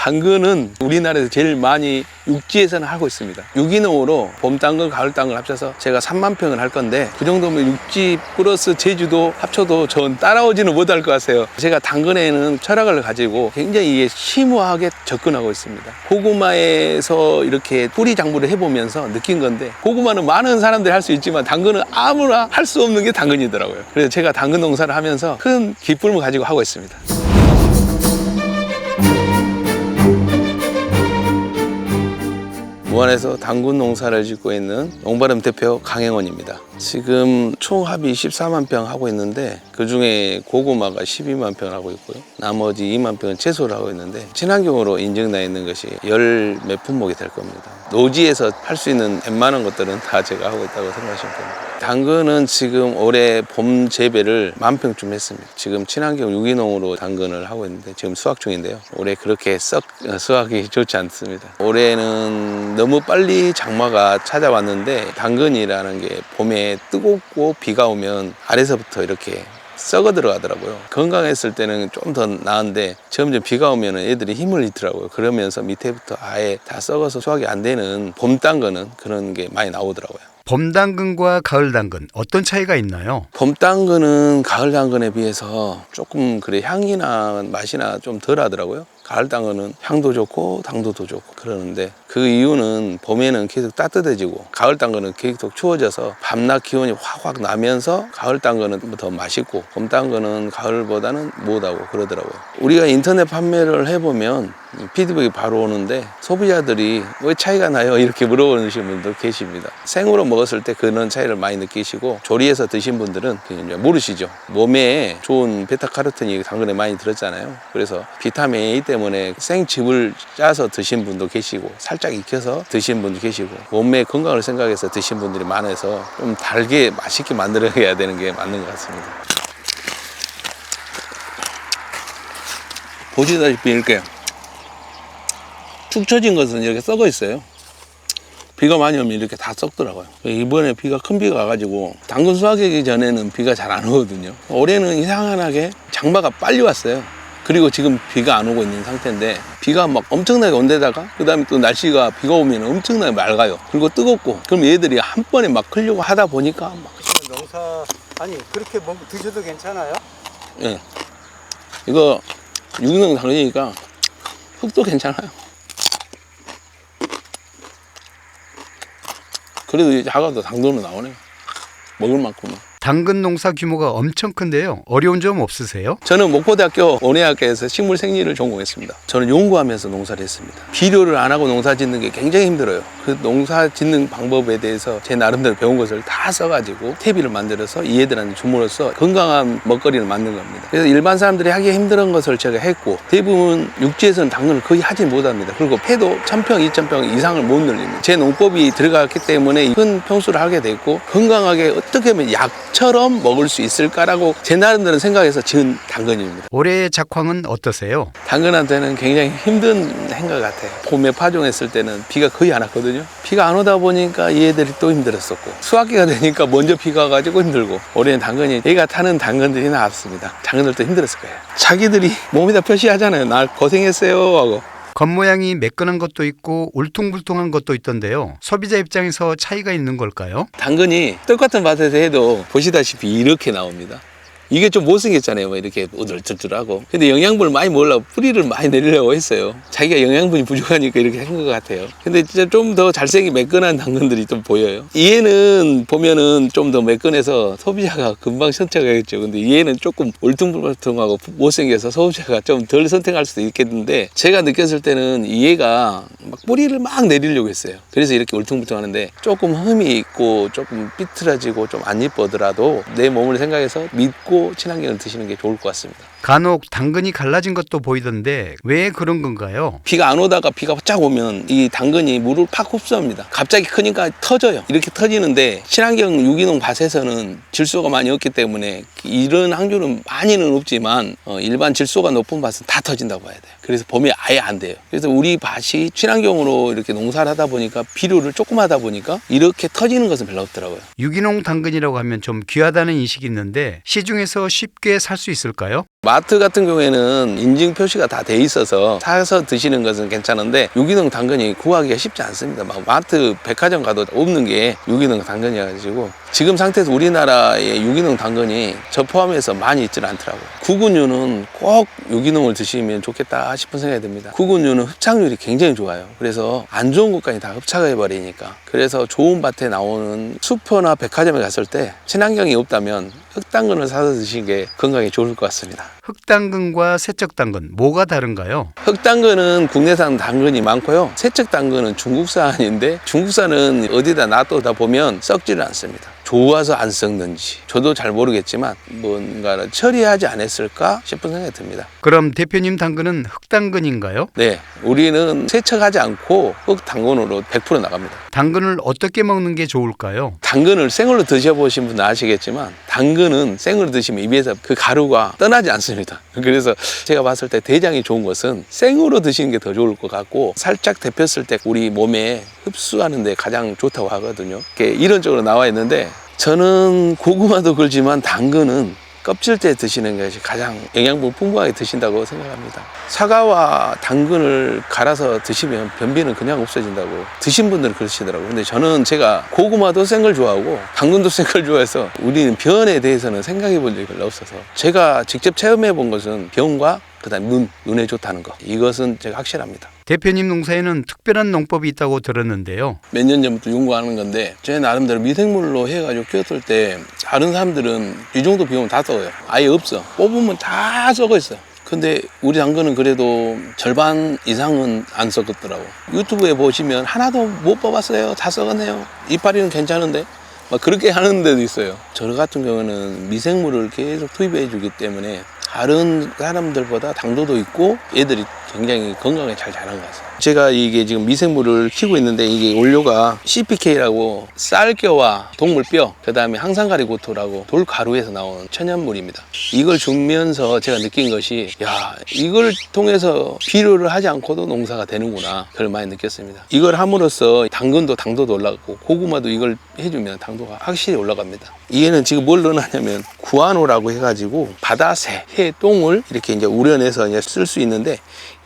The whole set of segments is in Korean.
당근은 우리나라에서 제일 많이 육지에서는 하고 있습니다. 유기농으로 봄 당근, 가을 당근 합쳐서 제가 3만 평을 할 건데 그 정도면 육지 플러스 제주도 합쳐도 전 따라오지는 못할 것 같아요. 제가 당근에는 철학을 가지고 굉장히 이게 심오하게 접근하고 있습니다. 고구마에서 이렇게 뿌리 작물을 해보면서 느낀 건데 고구마는 많은 사람들이 할 수 있지만 당근은 아무나 할 수 없는 게 당근이더라고요. 그래서 제가 당근 농사를 하면서 큰 기쁨을 가지고 하고 있습니다. 무안에서 당근 농사를 짓고 있는 농바름 대표 강행원입니다. 지금 총 합이 14만 평 하고 있는데 그중에 고구마가 12만 평 하고 있고요. 나머지 2만 평은 채소를 하고 있는데 친환경으로 인증되어 있는 것이 열 몇 품목이 될 겁니다. 노지에서 할 수 있는 웬만한 것들은 다 제가 하고 있다고 생각하시면 됩니다. 당근은 지금 올해 봄 재배를 10,000평쯤 했습니다. 지금 친환경 유기농으로 당근을 하고 있는데 지금 수확 중인데요. 올해 그렇게 수확이 좋지 않습니다. 올해는 너무 빨리 장마가 찾아왔는데 당근이라는 게 봄에 뜨겁고 비가 오면 아래서부터 이렇게 썩어 들어가더라고요. 건강했을 때는 좀 더 나은데 점점 비가 오면 애들이 힘을 잃더라고요. 그러면서 밑에부터 아예 다 썩어서 수확이 안 되는 봄 당근은 그런 게 많이 나오더라고요. 봄 당근과 가을 당근 어떤 차이가 있나요? 봄 당근은 가을 당근에 비해서 조금 그래 향이나 맛이나 좀 덜 하더라고요. 가을 당근은 향도 좋고 당도 더 좋고 그러는데 그 이유는 봄에는 계속 따뜻해지고 가을 당근은 계속 추워져서 밤낮 기온이 확확 나면서 가을 당근은 더 맛있고 봄 당근은 가을보다는 못하고 그러더라고요. 우리가 인터넷 판매를 해보면 피드백이 바로 오는데 소비자들이 왜 차이가 나요? 이렇게 물어보시는 분도 계십니다. 생으로 먹었을 때 그런 차이를 많이 느끼시고 조리해서 드신 분들은 그냥 모르시죠. 몸에 좋은 베타카로틴이 당근에 많이 들었잖아요. 그래서 비타민 A 때문에 생즙을 짜서 드신 분도 계시고 살짝 익혀서 드신 분도 계시고 몸의 건강을 생각해서 드신 분들이 많아서 좀 달게 맛있게 만들어야 되는 게 맞는 것 같습니다. 보시다시피 이렇게 축 처진 것은 이렇게 썩어 있어요. 비가 많이 오면 이렇게 다 썩더라고요. 이번에 비가 큰 비가 와가지고 당근 수확하기 전에는 비가 잘 안 오거든요. 올해는 이상하게 장마가 빨리 왔어요. 그리고 지금 비가 안 오고 있는 상태인데 비가 막 엄청나게 온 데다가 그 다음에 또 날씨가 비가 오면 엄청나게 맑아요. 그리고 뜨겁고 그럼 얘들이 한 번에 막 크려고 하다 보니까 막 농사 아니 그렇게 드셔도 괜찮아요? 예. 이거 유기농 당근이니까 흙도 괜찮아요. 그래도 이제 작아도 당근은 나오네요. 먹을 만큼은. 당근 농사 규모가 엄청 큰데요. 어려운 점 없으세요? 저는 목포대학교 원예학과에서 식물생리를 전공했습니다. 저는 연구하면서 농사를 했습니다. 비료를 안 하고 농사 짓는 게 굉장히 힘들어요. 그 농사 짓는 방법에 대해서 제 나름대로 배운 것을 다 써가지고 퇴비를 만들어서 이애들한테 줌으로써 건강한 먹거리를 만든 겁니다. 그래서 일반 사람들이 하기 힘든 것을 제가 했고 대부분 육지에서는 당근을 거의 하지 못합니다. 그리고 해도 1,000평, 2,000평 이상을 못 늘립니다. 제 농법이 들어갔기 때문에 큰 평수를 하게 됐고 건강하게 어떻게 하면 약처럼 먹을 수 있을까라고 제 나름대로 생각해서 지은 당근입니다. 올해의 작황은 어떠세요? 당근한테는 굉장히 힘든 행각 같아요. 봄에 파종했을 때는 비가 거의 안 왔거든요. 비가 안 오다 보니까 얘들이 또 힘들었었고 수확기가 되니까 먼저 비가 와가지고 힘들고 올해는 당근이 얘가 타는 당근들이 나왔습니다. 당근들도 힘들었을 거예요. 자기들이 몸에다 표시하잖아요. 날 고생했어요 하고. 겉모양이 매끈한 것도 있고 울퉁불퉁한 것도 있던데요. 소비자 입장에서 차이가 있는 걸까요? 당근이 똑같은 밭에서 해도 보시다시피 이렇게 나옵니다. 이게 좀 못생겼잖아요. 뭐 이렇게 우들투들하고. 근데 영양분을 많이 먹으려고 뿌리를 많이 내리려고 했어요. 자기가 영양분이 부족하니까 이렇게 한 것 같아요. 근데 진짜 좀 더 잘생긴 매끈한 당근들이 좀 보여요. 얘는 보면은 좀 더 매끈해서 소비자가 금방 선택하겠죠. 근데 얘는 조금 울퉁불퉁하고 못생겨서 소비자가 좀 덜 선택할 수도 있겠는데 제가 느꼈을 때는 얘가 막 뿌리를 막 내리려고 했어요. 그래서 이렇게 울퉁불퉁하는데 조금 흠이 있고 조금 삐뚤어지고 좀 안 이쁘더라도 내 몸을 생각해서 믿고 친환경을 드시는 게 좋을 것 같습니다. 간혹 당근이 갈라진 것도 보이던데 왜 그런 건가요? 비가 안 오다가 비가 쫙 오면 이 당근이 물을 팍 흡수합니다. 갑자기 크니까 터져요. 이렇게 터지는데 친환경 유기농 밭에서는 질소가 많이 없기 때문에 이런 확률은 많이는 없지만 일반 질소가 높은 밭은 다 터진다고 봐야 돼요. 그래서 봄에 아예 안 돼요. 그래서 우리 밭이 친환경으로 이렇게 농사를 하다 보니까 비료를 조금 하다 보니까 이렇게 터지는 것은 별로 없더라고요. 유기농 당근이라고 하면 좀 귀하다는 인식이 있는데 시중에서 쉽게 살 수 있을까요? 마트 같은 경우에는 인증 표시가 다 돼 있어서 사서 드시는 것은 괜찮은데 유기농 당근이 구하기가 쉽지 않습니다. 막 마트 백화점 가도 없는 게 유기농 당근이어가지고 지금 상태에서 우리나라의 유기농 당근이 저 포함해서 많이 있지는 않더라고요. 구근류는 꼭 유기농을 드시면 좋겠다 싶은 생각이 듭니다. 구근류는 흡착률이 굉장히 좋아요. 그래서 안 좋은 것까지 다 흡착해버리니까. 그래서 좋은 밭에 나오는 슈퍼나 백화점에 갔을 때 친환경이 없다면 흑당근을 사서 드시는 게 건강에 좋을 것 같습니다. 흑당근과 세척당근 뭐가 다른가요? 흑당근은 국내산 당근이 많고요. 세척당근은 중국산인데 중국산은 어디다 놔두다 보면 썩지를 않습니다. 좋아서 안 썩는지 저도 잘 모르겠지만 뭔가를 처리하지 않았을까 싶은 생각이 듭니다. 그럼 대표님 당근은 흑당근인가요? 네, 우리는 세척하지 않고 흑당근으로 100% 나갑니다. 당근을 어떻게 먹는 게 좋을까요? 당근을 생으로 드셔보신 분은 아시겠지만 당근은 생으로 드시면 입에서 그 가루가 떠나지 않습니다. 그래서 제가 봤을 때 대장이 좋은 것은 생으로 드시는 게 더 좋을 것 같고 살짝 데폈을 때 우리 몸에 흡수하는 데 가장 좋다고 하거든요. 이렇게 이론적으로 나와 있는데 저는 고구마도 그렇지만 당근은 껍질째 드시는 것이 가장 영양분 풍부하게 드신다고 생각합니다. 사과와 당근을 갈아서 드시면 변비는 그냥 없어진다고 드신 분들은 그러시더라고요. 근데 저는 제가 고구마도 센 걸 좋아하고 당근도 센 걸 좋아해서 우리는 변에 대해서는 생각해 본 적이 별로 없어서 제가 직접 체험해 본 것은 변과 그다음 눈에 좋다는 거. 이것은 제가 확실합니다. 대표님 농사에는 특별한 농법이 있다고 들었는데요. 몇 년 전부터 연구하는 건데 제 나름대로 미생물로 해가지고 키웠을 때 다른 사람들은 이 정도 비 오면 다 썩어요. 아예 없어. 뽑으면 다 썩어 있어요. 근데 우리 당근은 그래도 절반 이상은 안 썩었더라고. 유튜브에 보시면 하나도 못 뽑았어요. 다 썩었네요. 이파리는 괜찮은데 막 그렇게 하는 데도 있어요. 저 같은 경우는 미생물을 계속 투입해 주기 때문에 다른 사람들보다 당도도 있고 애들이 굉장히 건강하게 잘 자란 것 같아요. 제가 이게 지금 미생물을 키우고 있는데 이게 원료가 CPK라고 쌀뼈와 동물뼈, 그 다음에 항산가리고토라고 돌가루에서 나온 천연물입니다. 이걸 주면서 제가 느낀 것이 야, 이걸 통해서 비료를 하지 않고도 농사가 되는구나. 그걸 많이 느꼈습니다. 이걸 함으로써 당근도 당도도 올라가고 고구마도 이걸 해주면 당도가 확실히 올라갑니다. 얘는 지금 뭘 넣어놨냐면 구아노라고 해가지고 바다새, 해, 똥을 이렇게 이제 우려내서 쓸 수 있는데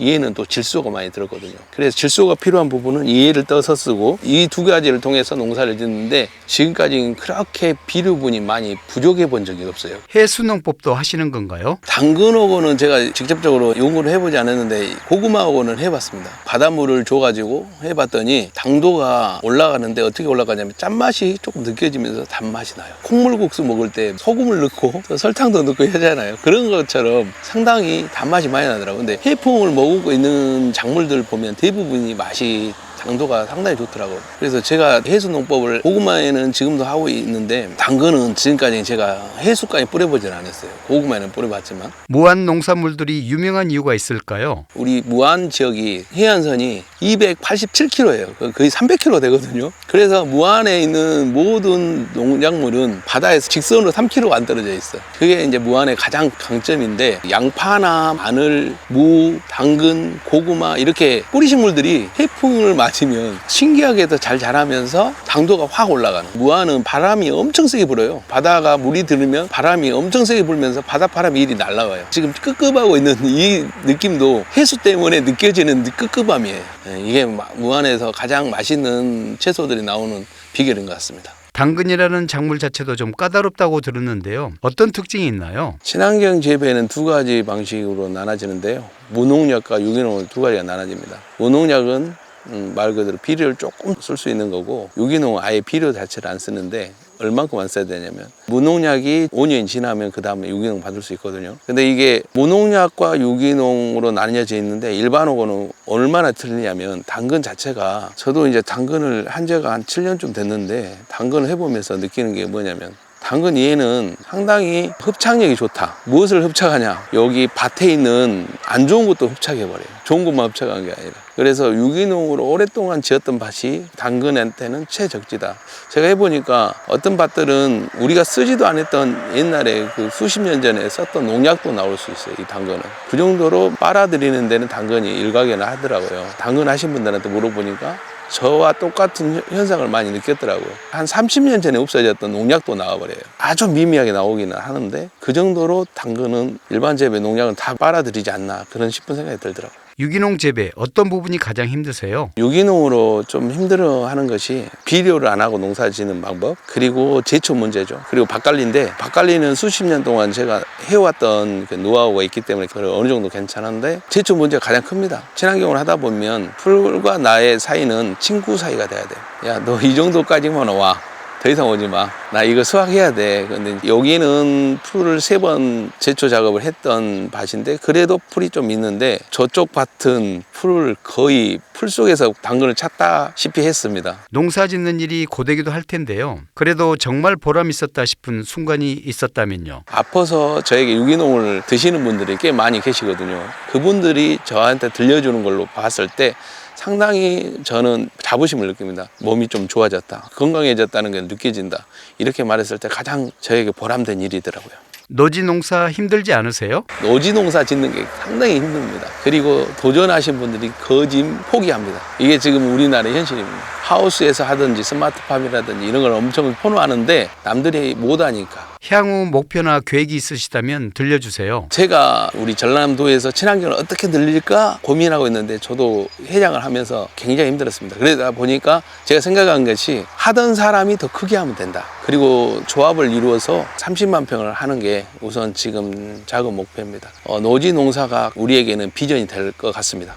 얘는 또 질소가 많이 들었거든요. 그래서 질소가 필요한 부분은 얘를 떠서 쓰고 이 두 가지를 통해서 농사를 짓는데 지금까지는 그렇게 비료분이 많이 부족해 본 적이 없어요. 해수농법도 하시는 건가요? 당근하고는 제가 직접적으로 연구를 해보지 않았는데 고구마하고는 해봤습니다. 바닷물을 줘가지고 해봤더니 당도가 올라가는데 어떻게 올라가냐면 짠맛이 조금 느껴지면서 단맛이 나요. 콩물국수 먹을 때 소금을 넣고 설탕도 넣고 하잖아요. 그런 것처럼 상당히 단맛이 많이 나더라고요. 근데 해풍을 먹고 있는 작물들 보면 대부분이 맛이 당도가 상당히 좋더라고요. 그래서 제가 해수농법을 고구마에는 지금도 하고 있는데 당근은 지금까지 제가 해수까지 뿌려보진 않았어요. 고구마에는 뿌려봤지만. 무안 농산물들이 유명한 이유가 있을까요? 우리 무안 지역이 해안선이 287km예요. 거의 300km 되거든요. 그래서 무안에 있는 모든 농작물은 바다에서 직선으로 3km가 안 떨어져 있어요. 그게 이제 무안의 가장 강점인데 양파나 마늘, 무, 당근, 고구마 이렇게 뿌리식물들이 해풍을 맞으면 신기하게도 잘 자라면서 당도가 확 올라가는. 무안은 바람이 엄청 세게 불어요. 바다가 물이 들으면 바람이 엄청 세게 불면서 바닷바람이 이리 날아와요. 지금 끄급하고 있는 이 느낌도 해수 때문에 느껴지는 끄급함이에요. 이게 무안에서 가장 맛있는 채소들이 나오는 비결인 것 같습니다. 당근이라는 작물 자체도 좀 까다롭다고 들었는데요. 어떤 특징이 있나요? 친환경 재배는 두 가지 방식으로 나눠지는데요. 무농약과 유기농으로 두 가지가 나눠집니다. 무농약은 말 그대로 비료를 조금 쓸 수 있는 거고 유기농은 아예 비료 자체를 안 쓰는데 얼만큼 안 써야 되냐면 무농약이 5년 지나면 그 다음에 유기농 받을 수 있거든요. 근데 이게 무농약과 유기농으로 나뉘어져 있는데 일반하고는 얼마나 틀리냐면 당근 자체가 저도 이제 당근을 한 지가 한 7년쯤 됐는데 당근을 해보면서 느끼는 게 뭐냐면 당근 얘는 상당히 흡착력이 좋다. 무엇을 흡착하냐? 여기 밭에 있는 안 좋은 것도 흡착해버려요. 좋은 것만 흡착한 게 아니라. 그래서 유기농으로 오랫동안 지었던 밭이 당근한테는 최적지다. 제가 해보니까 어떤 밭들은 우리가 쓰지도 않았던 옛날에 그 수십 년 전에 썼던 농약도 나올 수 있어요. 이 당근은. 그 정도로 빨아들이는 데는 당근이 일각에나 하더라고요. 당근 하신 분들한테 물어보니까 저와 똑같은 현상을 많이 느꼈더라고요. 한 30년 전에 없어졌던 농약도 나와버려요. 아주 미미하게 나오기는 하는데 그 정도로 당근은 일반 재배 농약은 다 빨아들이지 않나 그런 싶은 생각이 들더라고요. 유기농 재배 어떤 부분이 가장 힘드세요? 유기농으로 좀 힘들어하는 것이 비료를 안 하고 농사 짓는 방법, 그리고 제초 문제죠. 그리고 밭관리인데, 밭관리는 수십 년 동안 제가 해왔던 그 노하우가 있기 때문에 그걸 어느 정도 괜찮은데 제초 문제가 가장 큽니다. 친환경을 하다 보면 풀과 나의 사이는 친구 사이가 돼야 돼요. 야, 너 이 정도까지만 와. 더 이상 오지 마. 나 이거 수확해야 돼. 근데 여기는 풀을 3번 제초 작업을 했던 밭인데 그래도 풀이 좀 있는데 저쪽 밭은 풀을 거의 풀 속에서 당근을 찾다시피 했습니다. 농사 짓는 일이 고되기도 할 텐데요. 그래도 정말 보람 있었다 싶은 순간이 있었다면요. 아파서 저에게 유기농을 드시는 분들이 꽤 많이 계시거든요. 그분들이 저한테 들려주는 걸로 봤을 때 상당히 저는 자부심을 느낍니다. 몸이 좀 좋아졌다, 건강해졌다는 게 느껴진다, 이렇게 말했을 때 가장 저에게 보람된 일이더라고요. 노지 농사 힘들지 않으세요? 노지 농사 짓는 게 상당히 힘듭니다. 그리고 도전하신 분들이 거진 포기합니다. 이게 지금 우리나라의 현실입니다. 하우스에서 하든지 스마트팜이라든지 이런 걸 엄청 선호하는데 남들이 못하니까. 향후 목표나 계획이 있으시다면 들려주세요. 제가 우리 전라남도에서 친환경을 어떻게 늘릴까 고민하고 있는데 저도 회장을 하면서 굉장히 힘들었습니다. 그러다 보니까 제가 생각한 것이 하던 사람이 더 크게 하면 된다. 그리고 조합을 이루어서 30만 평을 하는 게 우선 지금 작은 목표입니다. 노지 농사가 우리에게는 비전이 될 것 같습니다.